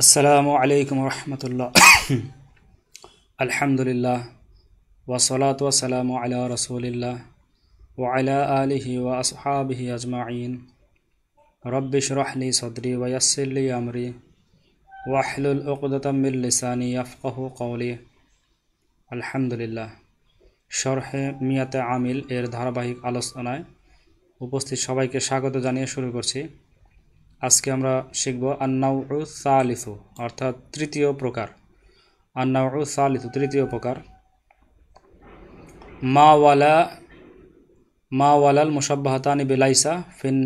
আসসালামু আলাইকুম রহমতুল্লাহ। আলহামদুলিল্লাহ ওয়াসসালাতু ওয়াসসালামু আলা রাসূলিল্লাহ ওয়া আলা আলিহি ওয়া আসহাবিহি আজমাইন। রব্বি ইশরাহ লি সাদরি ওয়া ইয়াসসির লি আমরি ওয়াহলুল উকদাতাম মিন লিসানি ইয়াফকাহু কওলি। আলহামদুলিল্লাহ। শরহে মিয়াতে আমিল এর ধারাবাহিক আলোচনায় উপস্থিত সবাইকে স্বাগত জানিয়ে শুরু করছি। আজকে আমরা শিখব আন-নাউউ সালিসু অর্থাৎ তৃতীয় প্রকার। আন-নাউউ সালিসু তৃতীয় প্রকার। মা ওয়ালাল মুশাব্বাহাতানি বিলাইসা ফিন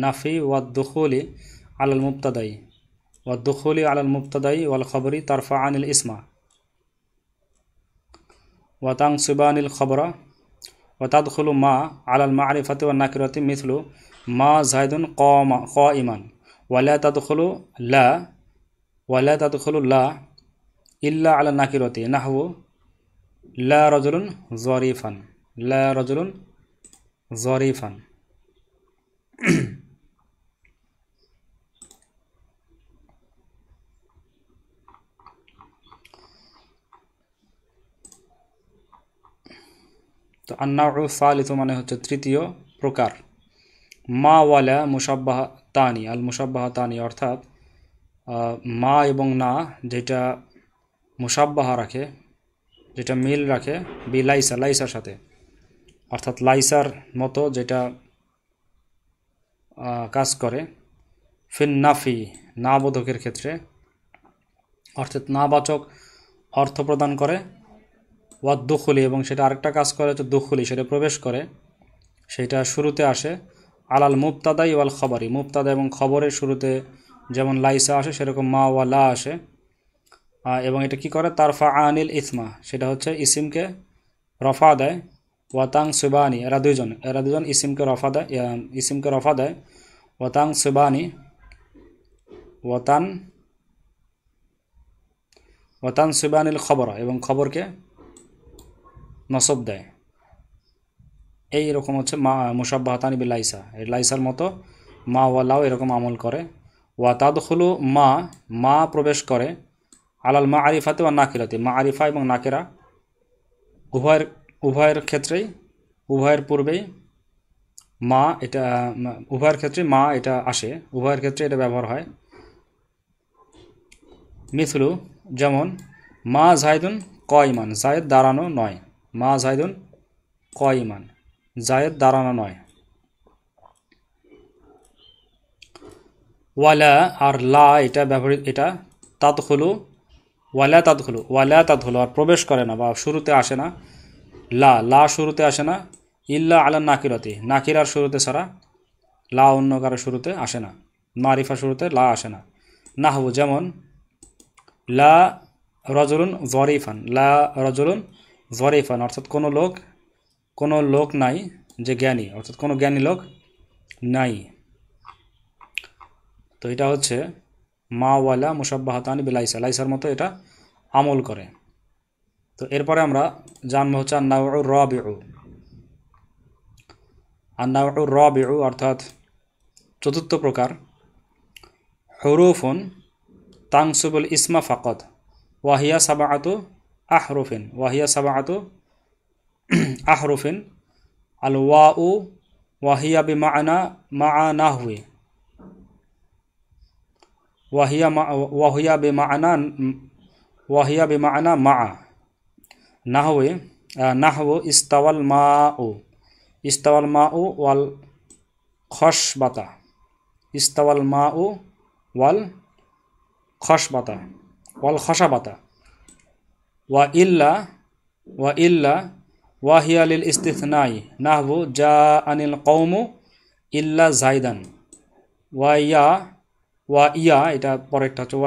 নাফি ওয়াদ-দুখুলি আলাল মুবতাদাই ওয়াল খবরি তারফাআনিল ইসমা ওয়া তানসিবানিল খবরা ওয়া তাদখুলু মা আলাল মা'রিফাতি ওয়ান নাকিরাতি মিথলু মা যায়দুন কাইমান ওয়ালা তাদখুলু লা ইল্লা আলা নাকিরাতি নাহু লা রাজুলুন জরিফান। তো আন-নাউউ সালিসু মানে হচ্ছে তৃতীয় প্রকার। মা ওয়ালা মুশাব্বাহাতানি আল মুশাব্বাহাতানি অর্থাৎ মা এবং না যেটা মুশাব্বাহা রাখে, যেটা মিল রাখে লাইসার সাথে, অর্থাৎ লাইসার মতো যেটা কাজ করে ফিন নাফি না বোধকের ক্ষেত্রে, অর্থাৎ নাবাচক অর্থ প্রদান করে, ওয়াদ দুখুলি এবং সেটা আরেকটা কাজ করে হচ্ছে দুখুলি, সেটা প্রবেশ করে, সেটা শুরুতে আসে আলাল মুবতাদাই ওয়াল খবরি, মুবতাদা এবং খবরের শুরুতে যেমন লাইসা আসে সেরকম মা ওয়ালা আসে। এবং এটা কি করে তারফা আনিল ইসমা, সেটা হচ্ছে ইসিমকে রফা দেয়। ওয়াতাং সুবানি এরা দুজন ইসিমকে রফা দেয়। ওয়াতাং সুবানি ওয়াতান সুবানিল খবরা এবং খবরকে নসব দেয়। এই রকম হচ্ছে মা মুশাব্বাহাতানি বিল লাইসা, এই লাইসার মতো মা ওয়ালাও এরকম আমল করে। ওয়া তাদখুলু মা প্রবেশ করে আলাল মা'রিফাতি ওয়ান নাকিরাতি, মা'রিফা এবং নাকিরা উভয়ের ক্ষেত্রেই, উভয়ের পূর্বেই মা এটা, উভয়ের ক্ষেত্রে মা এটা আসে, উভয়ের ক্ষেত্রে এটা ব্যবহার হয়। মিথলু যেমন মা যায়দুন কাইমান, যায়েদ দাঁড়ানো নয়, মা যায়দুন কাইমান, যায়েদ দাঁড়ানো নয়। ওয়ালা আর লা এটা ব্যবহৃত, এটা ওয়ালা তাদখুলু আর প্রবেশ করে না বা শুরুতে আসে না, লা শুরুতে আসে না, ইল্লা আলা নাকিরাতি নাকিরার শুরুতে ছাড়া, লা অন্য কারো শুরুতে আসে না, মারিফা শুরুতে লা আসে না। নাহু যেমন লা রাজুলুন জরিফান অর্থাৎ কোনো লোক নাই যে জ্ঞানী, অর্থাৎ কোনো জ্ঞানী লোক নাই। তো এটা হচ্ছে মা ওয়ালা মুশাব্বাহাতানি বিলাইসা, লাইসার মতো এটা আমল করে। তো এরপরে আমরা জানবো হচ্ছে আন-নাউউ রাবিউ অর্থাৎ চতুর্থ প্রকার। হুরুফুন তানসিবুল ইসমা ফাকাত ওয়াহিয়া সাবআতু আহরুফিন আল ওয়াউ ওয়াহিয়া বিমা'না মা'a নাহওয়ি ওয়াহিয়া বিমা'না মা'a নাহওয়ি ইস্তাওয়াল মা'উ ওয়াল খশবাতা, ওয়াল খশাবাতা ওয়া ইল্লা ওয়াহিয়া লিল ইস্তিথনাই নাহবু জাআনিল কওমু ইল্লা যায়দান ওয়া ইয়া এটা পরেরটা হচ্ছে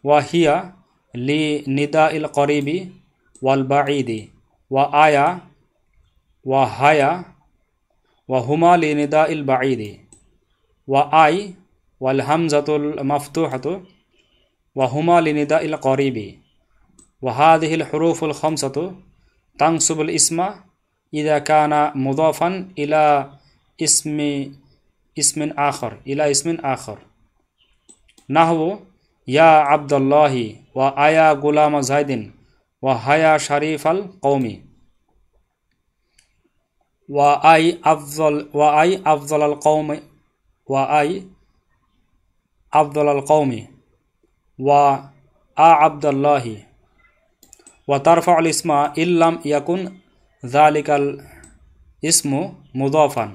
ওয়াহিয়া লি নিদাইল করিবি ওয়াল বাঈদি ওয়া হায়া ওয়া হুমা লি নিদাইল বাঈদি ওয়া ওয়াল হামজাতুল মাফতুহাতু ওয়া হুমা লি নিদাইল করিবি ওয়া হাযিহিল হুরুফুল খামসাতু তানসিবুল ইসমা ইযা কানা মুদাফান ইলা ইসমিন আখর নাহু ইয়া আব্দুল্লাহি ওয়া আয়া গুলাম জাইদিন ওয়া হায়া শারিফ আল কৌমি ওয়া আই আফজল আল কৌমি ওয়া আই আফজল আল কৌমি ওয়া আ আব্দুল্লাহি ওয়া তারফা আল ইসমা ইল্লাম ইয়াকুন যালিকাল ইসমু মুদাফান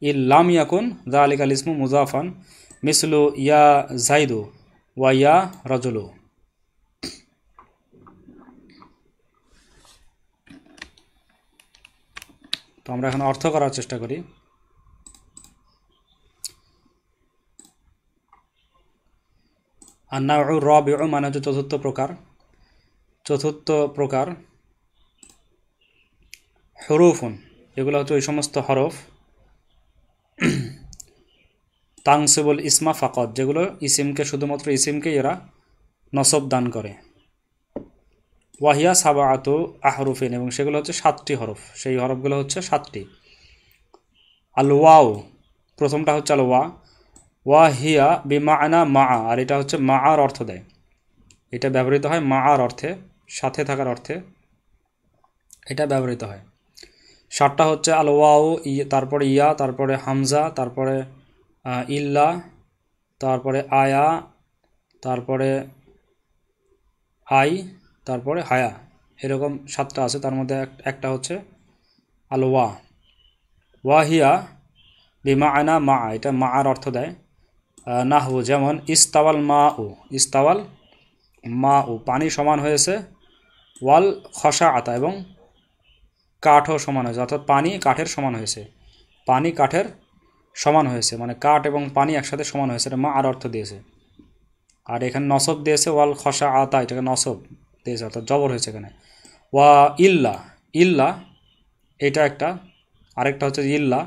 ইল্লাম ইয়াকুন যালিকাল ইসমু মুদাফান মিসলু ইয়া জাইদু ওয়া ইয়া রাজুলু। তো আমরা এখন অর্থ করার চেষ্টা করি। আন-নাউ রাবিউ মানে হচ্ছে চতুর্থ প্রকার হুরুফুন, এগুলো হচ্ছে ওই সমস্ত হরফ তানসিবুল ইসমা ফাকত, যেগুলো ইসিমকে শুধুমাত্র ইসিমকে এরা নসব দান করে। ওয়াহিয়া সাবাআতু আহরুফিন, এবং সেগুলো হচ্ছে 7টি হরফ, সেই হরফগুলো হচ্ছে 7টি। আল ওয়াও, প্রথমটা হচ্ছে আল ওয়া, ওয়াহিয়া বিমাআনা মা, আর এটা হচ্ছে মা আর অর্থ দেয়, এটা ব্যবহৃত হয় মা আর অর্থে, সাথে থাকার অর্থে এটা ব্যবহৃত হয়। 7টা হচ্ছে আল ওয়াও, তারপরে ইয়া, তারপরে হামজা, তারপরে ইল্লা, তারপরে আয়া, তারপরে আই, তারপরে হায়া, এরকম 7টা আছে। তার মধ্যে একটা হচ্ছে আল ওয়া, ওয়াহিয়া বিমাআনা মা, এটা মা আর অর্থ দেয়। নাহু, যেমন ইস্তাওয়াল মা উ, পানি সমান হয়েছে, ওয়াল খসা আতা, এবং কাঠও সমান হয়েছে, অর্থাৎ পানি কাঠের সমান হয়েছে, পানি কাঠের সমান হয়েছে, মানে কাঠ এবং পানি একসাথে সমান হয়েছে, এটা মা আর অর্থ দিয়েছে। আর এখানে নসব দিয়েছে ওয়াল খসা আতা, এটাকে নসব দিয়েছে, অর্থাৎ জবর হয়েছে এখানে। ওয়া ইল্লা এটা একটা, আরেকটা হচ্ছে ইল্লা।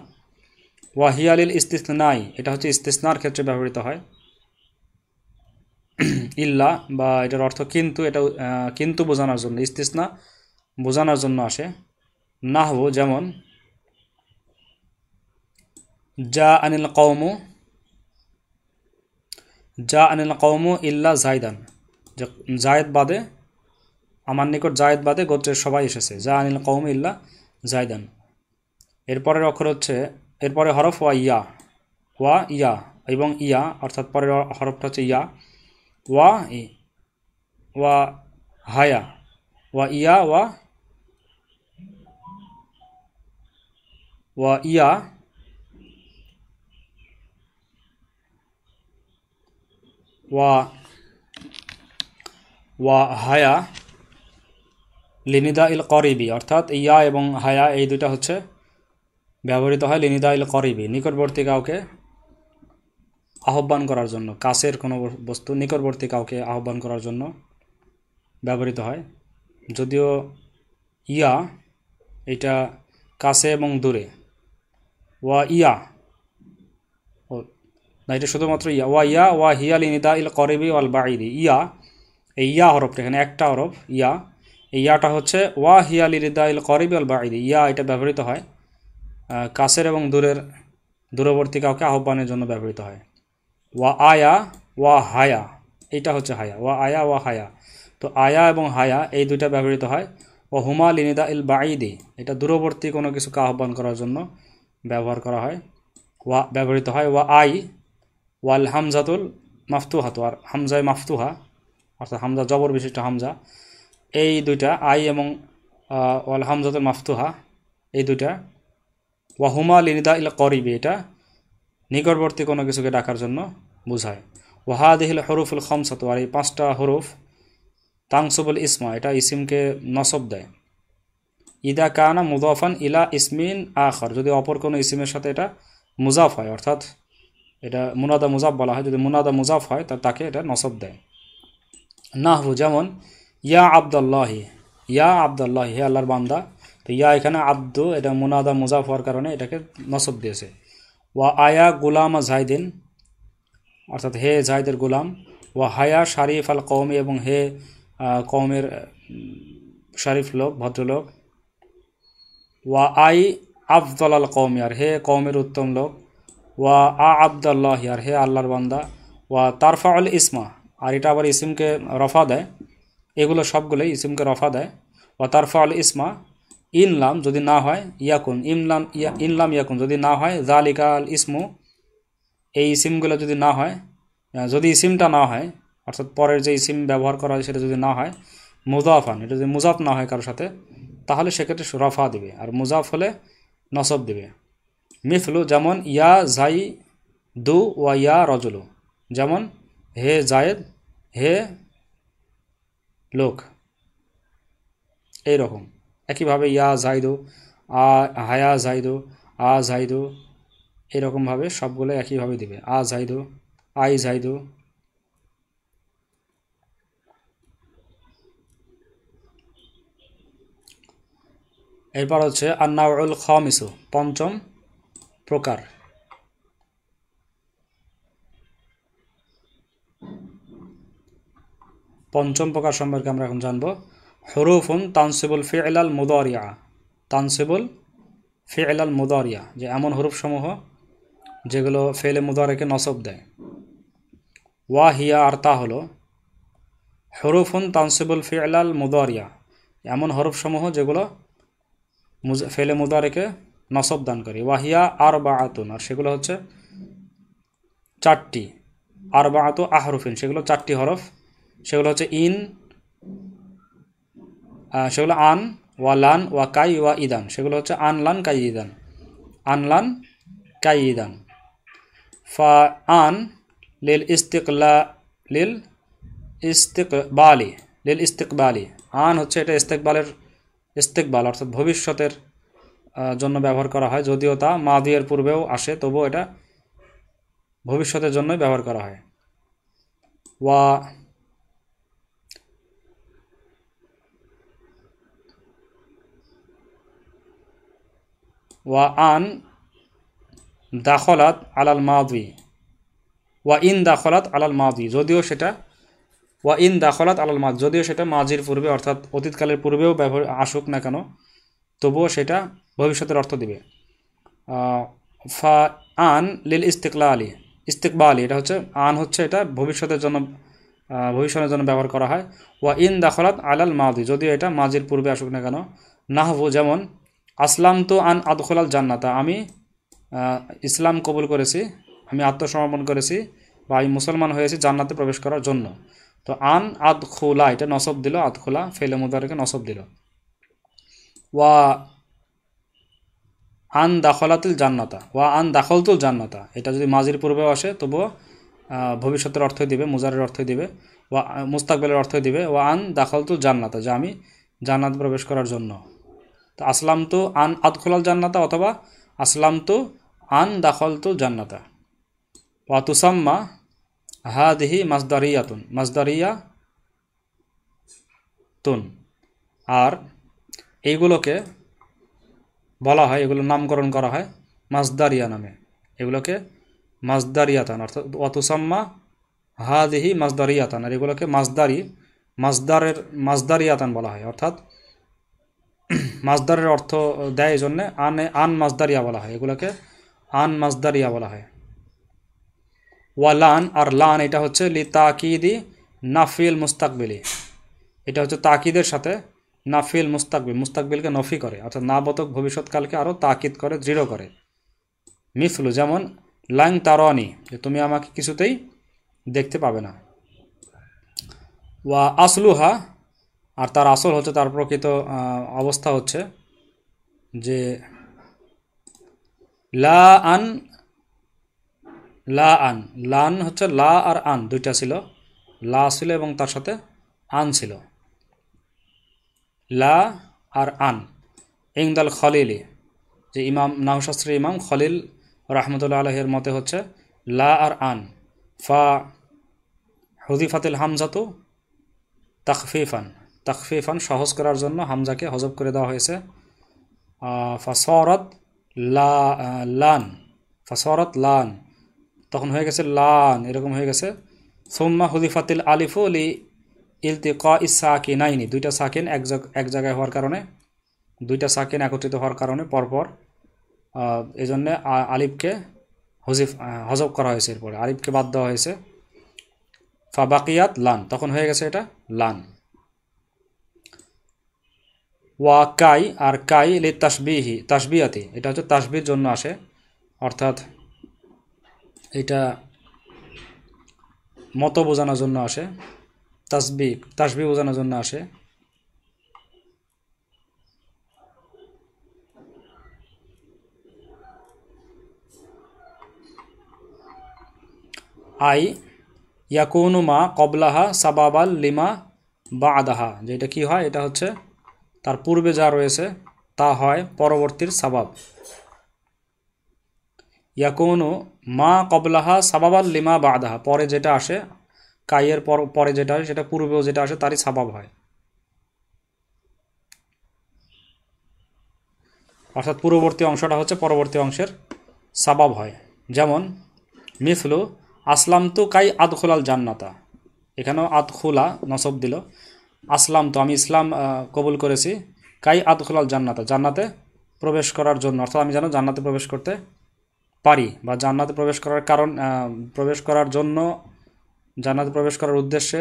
ওয়া হিয়ালিল ইস্তিসনাই, এটা হচ্ছে ইস্তিসনার ক্ষেত্রে ব্যবহৃত হয়। ইল্লা বা এটার অর্থ কিন্তু, এটা কিন্তু বোঝানোর জন্য, ইস্তিসনা বোঝানোর জন্য আসে। নাহু, যেমন জা আনিল কওমু ইল্লা জাইদান, যে জায়েদ বাদে, আমার নিকট জায়েদ বাদে গোত্রের সবাই এসেছে, জা আনিল কওমু ইল্লা জাইদান। এরপরের অক্ষর হচ্ছে, এরপরে হরফ ওয়া ইয়া এবং ইয়া, অর্থাৎ পরের হরফটা হচ্ছে ইয়া। ওয়া হায়া, ওয়া ইয়া ওয়া হায়া লিনিদা ইল করিবি, অর্থাৎ ইয়া এবং হায়া এই দুইটা হচ্ছে ব্যবহৃত হয় লিনিদা ইল করিবি, নিকটবর্তী কাউকে আহ্বান করার জন্য, কাছের কোনো বস্তু নিকটবর্তী কাউকে আহ্বান করার জন্য ব্যবহৃত হয়। যদিও ইয়া এটা কাছে এবং দূরে, ওয়া ইয়া না, এটা শুধুমাত্র ইয়া। ওয়া হিয়া লিনিদা ইল করিবি ওয়াল বাঈদি, এই ইয়া হরফটা, এখানে একটা হরফ ইয়া, এই ইয়াটা হচ্ছে ওয়া হিয়া লিনিদা ইল করিবি ওয়াল বাঈদি, ইয়া এটা ব্যবহৃত হয় কাছের এবং দূরবর্তী কাউকে আহ্বানের জন্য ব্যবহৃত হয়। ওয়া হায়া, এইটা হচ্ছে হায়া, ওয়া হায়া। তো আয়া এবং হায়া এই দুইটা ব্যবহৃত হয়। ও হুমা লিনিদা ইল বাঈদি, এটা দূরবর্তী কোনো কিছুকে আহ্বান করার জন্য ব্যবহৃত হয়। ওয়াল হামজাতুল মাফতুহাতু, আর হামজায় মাফতুহা, অর্থাৎ হামজা জবর বিশিষ্ট হামজা, এই দুইটা আই এবং ওয়াল হামজাতুল মাফতুহা, এই দুইটা। ওয়াহুমা লিনিদা ইল করিবি, এটা নিকটবর্তী কোনো কিছুকে ডাকার জন্য বোঝায়। ওয়াহাদিহিল হরুফুল খামসাতু, আর এই 5টা হরুফ তানসুবুল ইসমা, এটা ইসিমকে নসব দেয়। ইদা কানা মুদাফান ইলা ইসমিন আখর, যদি অপর কোনো ইসিমের সাথে এটা মুজাফ হয়, অর্থাৎ এটা মুনাদা মুজাফ বলা হয়, যদি মুনাদা মুজাফ হয় তাকে এটা নসব দেয়। নাহু, যেমন ইয়া আব্দুল্লাহি, হে আল্লাহর বান্দা। তো ইয়া এখানে আব্দু, এটা মুনাদা মুজাফ হওয়ার কারণে এটাকে নসব দিয়েছে। ওয়া আয়া গুলাম জাইদিন, অর্থাৎ হে জাইদের গুলাম। ওয়া হায়া শারিফ আল কওমি, এবং হে কওমের শারিফ লোক, ভদ্রলোক। ওয়া আই আফদল আল কওমি, আর হে কওমের উত্তম লোক। ওয়া আব্দুল্লাহি, আর হে আল্লাহর বান্দা। ওয়া তারফাউল ইসমা, আর এটা আবার ইসিমকে রফা দেয়, এগুলো সবগুলোই ইসিমকে রফা দেয়। ওয়া তারফাউল ইসমা ইনলাম, যদি না হয়, ইয়াকুন ইনলাম ইয়াকুন, যদি না হয়, যালিকা আল ইসমু, এই ইসিমগুলো যদি না হয়, যদি ইসিমটা না হয়, অর্থাৎ পরের যে ইসিম ব্যবহার করা হয় সেটা যদি না হয় মুজাফান, এটা যদি মুজাফ না হয় কারোর সাথে, তাহলে সেক্ষেত্রে রফা দিবে, আর মুজাফ হলে নসব দিবে। মিথলু, যেমন ইয়া জাই দু ওয়া ইয়া রজুলু, যেমন হে জায়েদ, হে লোক, এইরকম। একইভাবে ইয়া জাইদু, হায়া জাইদু, জাইদু, এরকমভাবে সবগুলো একইভাবে দিবে। জাইদু, আই জাইদু। এরপর হচ্ছে আন্নাউল খামিসু, পঞ্চম প্রকার। পঞ্চম প্রকার সম্পর্কে আমরা এখন জানব। হুরুফুন তানসিবুল ফি'লাল মুদারিয়া, তানসিবুল ফি'লাল মুদারিয়া, যে এমন হুরুফসমূহ যেগুলো ফেলে মুদারিকে নসব দেয়। ওয়া হিয়া, আর তা হলো হুরুফুন তানসিবুল ফি'লাল মুদারিয়া, এমন হরফসমূহ যেগুলো ফেলে মুদারিকে নসব দান করে। ওয়াহিয়া আরবাআতুন, আর সেগুলো হচ্ছে চারটি। আরবাআতু আহরুফিন, সেগুলো চারটি হরফ। সেগুলো হচ্ছে ইন, সেগুলো আন, ওয়া লান, ওয়া কাই, ওয়া ইদান। সেগুলো হচ্ছে আন, লান, কাই, ইদান। আন, লান, কাই, ইদান। ফা আন লিল ইস্তিকলা, লিল ইস্তিকবালি, লিল ইস্তিকবালি। আন হচ্ছে এটা ইস্তেকবাল অর্থাৎ ভবিষ্যতের জন্য ব্যবহার করা হয়, যদিও তা মাদিয়ের পূর্বেও আসে, তবুও এটা ভবিষ্যতের জন্যই ব্যবহার করা হয়। ওয়া আন দাখলাত আলাল মাদি, ওয়া ইন দাখলাত আলাল মাদি, যদিও সেটা ওয়া ইন দাখলাত আলাল মাদি, যদিও সেটা মাজির পূর্বে অর্থাৎ অতীতকালের পূর্বেও ব্যবহার আসুক না কেন, তবুও সেটা ভবিষ্যতের অর্থ দিবে। ফা আন লিল ইস্তিকবালি, এটা হচ্ছে আন হচ্ছে এটা ভবিষ্যতের জন্য ব্যবহার করা হয়। ওয়া ইন দাখলাত আলাল মাদি, যদিও এটা মাজির পূর্বে আসুক না কেন। নাহবু, যেমন আসলাম তো আন আদখুলাল জান্নাতা, আমি ইসলাম কবুল করেছি, আমি আত্মসমর্পণ করেছি, বা আমি মুসলমান হয়েছি জান্নাতে প্রবেশ করার জন্য। তো আন আদখুলা, এটা নসব দিল, আদখুলা ফেলে মুদারিকে নসব দিল। ওয়া আন দাখলাতুল জান্নাতা, ওয়া আন দাখলতুল জান্নাতা, এটা যদি মাজির পূর্বেও আসে তবুও ভবিষ্যতের অর্থই দিবে, মুজারের অর্থই দিবে, ওয়া মুস্তাকবেলের অর্থই দিবে। ওয়া আন দাখলতুল জান্নাতা, যে আমি জান্নাত প্রবেশ করার জন্য। তো আসলাম তো আন আদখুলাল জান্নাতা, অথবা আসলাম তো আন দাখলতুল জান্নাতা। ওয়া তুসাম্মা হাদিহি মাসদারিয়াতুন, আর এইগুলোকে বলা হয়, এগুলোর নামকরণ করা হয় মাসদারিয়া নামে, এগুলোকে মাসদারিয়াতান, অর্থাৎ ওয়াতুসাম্মা হাদিহি মাসদারিয়াতান, আর এগুলোকে মাসদারিয়াতান বলা হয়, অর্থাৎ মাসদারের অর্থ দেয় এই জন্যে আন মাসদারিয়া বলা হয়, এগুলোকে আন মাসদারিয়া বলা হয়। ওয়া লান, আর লান এটা হচ্ছে লি তাকিদি নাফিল মুস্তাকবিলি, এটা হচ্ছে তাকিদের সাথে নাফিল মুস্তাকবিলকে নফি করে, অর্থাৎ নাবতক ভবিষ্যৎকালকে আরও তাকিদ করে, দৃঢ় করে। মিসলু, যেমন লাং তারানি, যে তুমি আমাকে কিছুতেই দেখতে পাবে না। ওয়া আসলুহা, আর তার আসল হচ্ছে, তার প্রকৃত অবস্থা হচ্ছে যে লান হচ্ছে লা আর আন দুইটা ছিল, লা ছিল এবং তার সাথে আন ছিল, লা আর আন। ইংদাল খলিলি, যে নাহশাস্ত্রী ইমাম খলিল রহমতুল্লাহ আলহের মতে হচ্ছে লা আর আন। ফা হুদিফাতিল হামজাতু তাকফিফান, সহজ করার জন্য হামজাকে হজব করে দেওয়া হয়েছে। ফাসরত লান, তখন হয়ে গেছে লান, এরকম হয়ে গেছে। সুম্মা হুদিফাতিল আলিফু লি ইলতিকা ইসাকিনাইনি, দুইটা সাকিন এক জায়গায় হওয়ার কারণে, দুইটা সাকিন একত্রিত হওয়ার কারণে পরপর, এই জন্যে আলিফকে হজব করা হয়েছে, এরপরে আলিফকে বাদ দেওয়া হয়েছে। ফাবাকিয়াত লান, তখন হয়ে গেছে এটা লান। ওয়া কাই, আর কাই লি তাসবিহি তাসবিয়াতি, এটা হচ্ছে তাসবির জন্য আসে, অর্থাৎ এটা মতো বোঝানোর জন্য আসে, তাসবি বোঝানোর জন্য আসে। আই ইয়াকুনু মা কবলাহা সাবাবাল লিমা বা আদাহা, যেটা কি হয়, এটা হচ্ছে তার পূর্বে যা রয়েছে তা হয় পরবর্তীর সাবাব। ইয়াকুনু মা কবলাহা সাবাবাল লিমা বা আদাহা, পরে যেটা আসে, কাইয়ের পরে যেটা হয় সেটা পূর্বেও যেটা আসে তারই সাবাব হয়, অর্থাৎ পূর্ববর্তী অংশটা হচ্ছে পরবর্তী অংশের সাবাব হয়। যেমন মিসলু আসলাম তু কাই আদখুলাল জান্নাতা, এখানেও আদখুলা নসব দিল, আসলাম তো আমি ইসলাম কবুল করেছি, কাই আদখুলাল জান্নাতা, জান্নাতে প্রবেশ করার জন্য, অর্থাৎ আমি যেন জান্নাতে প্রবেশ করতে পারি, বা জান্নাতে প্রবেশ করার কারণ, প্রবেশ করার জন্য, জান্নাতে প্রবেশ করার উদ্দেশ্যে,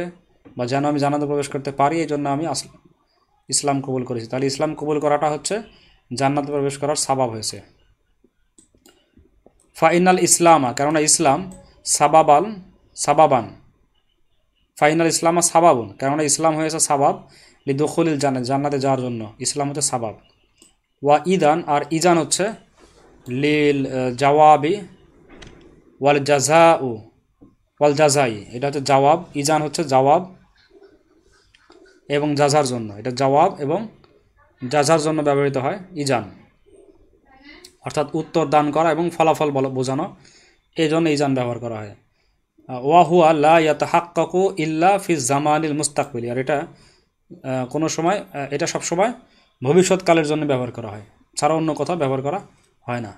বা যেন আমি জান্নাতে প্রবেশ করতে পারি, এই জন্য আমি ইসলাম কবুল করেছি। তাহলে ইসলাম কবুল করাটা হচ্ছে জান্নাতে প্রবেশ করার সাবাব হয়েছে। ফাইনাল ইসলামা, কেননা ইসলাম সাবাবান, ফাইনাল ইসলামা সাবাবুন, কেননা ইসলাম হয়েছে সাবাব, লিদুখুলিল জান্নাত, জান্নাতে যাওয়ার জন্য ইসলাম হচ্ছে সাবাব। ওয়া ইদান, আর ইজান হচ্ছে লিল জওয়াবি ওয়াল জাযাউ ওয়াল জাযাই, এটা হচ্ছে জবাব, ইজান হচ্ছে জবাব এবং জাযার জন্য, এটা জবাব এবং জাযার জন্য ব্যবহৃত হয় ইজান, অর্থাৎ উত্তর দান করা এবং ফলাফল বোঝানো, এই জন্য ইজান ব্যবহার করা হয়। ওয়া হুয়া লা ইয়াতাহাক্কাকু ইল্লা ফি জামানিল মুস্তাকবিলি, আর এটা কোনো সময়, এটা সবসময় ভবিষ্যৎকালের জন্য ব্যবহার করা হয়, ছাড়া অন্য কোথাও ব্যবহার করা হয় না।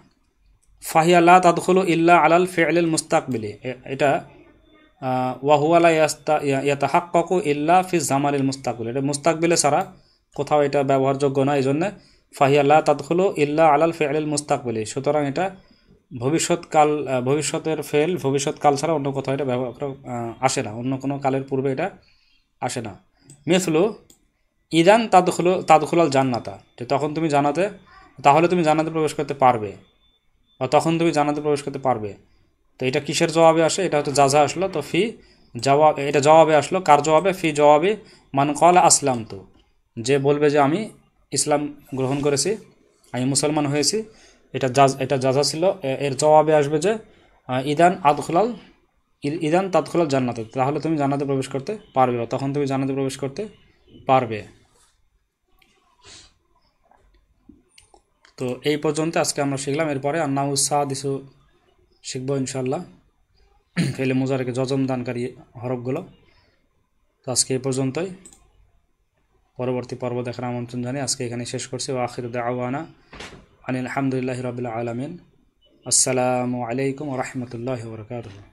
ফাহিয়া লা তাদখুলু ইল্লা আলাল ফি'লিল মুস্তাকবিলি, এটা ওয়া হুয়া লা ইয়াতাহাক্কাকু ইল্লা ফি জামানিল মুস্তাকবিলি, এটা মুস্তাকবিলে ছাড়া কোথাও এটা ব্যবহারযোগ্য না, এই জন্য ফাহিয়া লা তাদখুলু ইল্লা আলাল ফি'লিল মুস্তাকবিলি, সুতরাং এটা ভবিষ্যৎকাল, ভবিষ্যতের ফেল, ভবিষ্যৎকাল ছাড়া অন্য কোথাও এটা ব্যবহার আসে না, অন্য কোনো কালের পূর্বে এটা আসে না। মিসলু ইদান তাদখুলাল জান্নাতা, যে তখন তুমি জানাতে, তাহলে তুমি জান্নাতে প্রবেশ করতে পারবে, বা তখন তুমি জান্নাতে প্রবেশ করতে পারবে। তো এটা কিসের জবাবে আসে, এটা হচ্ছে জাযা আসলো, তো ফি জবাব, এটা জবাবে আসলো, কার জবাবে, ফি জবাবে মান ক্বালা আসলাম তু, যে বলবে যে আমি ইসলাম গ্রহণ করেছি, আমি মুসলমান হয়েছি, এটা জাযা ছিল, এর জবাবে আসবে যে ইদান তাদখুলাল জান্নাতে, তাহলে তুমি জান্নাতে প্রবেশ করতে পারবে, বা তখন তুমি জান্নাতে প্রবেশ করতে পারবে। তো এই পর্যন্ত আজকে আমরা শিখলাম, এরপরে আন্নাউস সাদিসু শিখবো ইনশাআল্লাহ, ফেলে মুজারেকে যজম দানকারী হরফগুলো। তো আজকে এই পর্যন্তই, পরবর্তী পর্ব দেখার আমন্ত্রণ জানিয়ে আজকে এখানে শেষ করছি। ওয়া আখিরু দাওয়ানা আনিল হামদুলিল্লাহি রাব্বিল আলামিন। আসসালামু আলাইকুম ওয়া রাহমাতুল্লাহি ওয়া বারাকাতুহু।